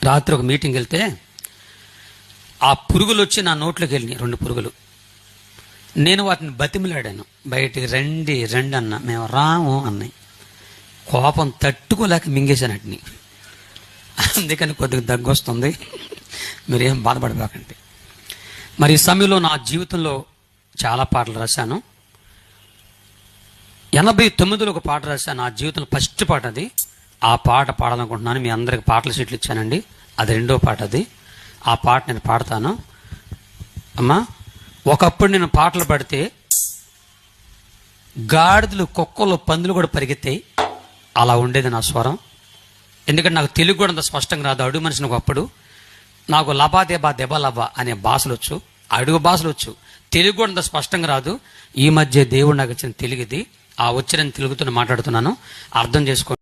రాత్రి ఒక మీటింగ్ వెళ్తే ఆ పురుగులు వచ్చి నా నోట్లోకి వెళ్ళినాయి, 2 పురుగులు. నేను వాటిని బతిమిలాడాను, బయటికి రండి రండి అన్న. మేము రాము అన్నాయి. కోపం తట్టుకోలేక మింగేశాను వాటిని. అందుకని కొద్దిగా దగ్గు వస్తుంది, మీరేం బాధపడబాకండి. మరి ఈ సమయంలో నా జీవితంలో చాలా పాటలు రాశాను. 89లో ఒక పాట రాశాను, నా జీవితంలో ఫస్ట్ పాట అది. ఆ పాట పాడాలనుకుంటున్నాను. మీ అందరికి పాటల సీట్లు ఇచ్చానండి, అది 2వ పాట. అది ఆ పాట నేను పాడతాను. అమ్మా, ఒకప్పుడు నేను పాటలు పాడితే గాడిదలు, కుక్కలు, పందులు కూడా పరిగెత్తాయి, అలా ఉండేది నా స్వరం. ఎందుకంటే నాకు తెలుగు కూడా అంత స్పష్టంగా రాదు. అడుగు మనిషిని ఒకప్పుడు నాకు లబా దెబా దెబా లబా అనే భాషలు వచ్చు, అడుగు భాషలు వచ్చు, తెలుగు కూడా అంత స్పష్టంగా రాదు. ఈ మధ్య దేవుడు నాకు ఇచ్చిన తెలుగుది, ఆ వచ్చిన తెలుగుతో మాట్లాడుతున్నాను, అర్థం చేసుకోండి.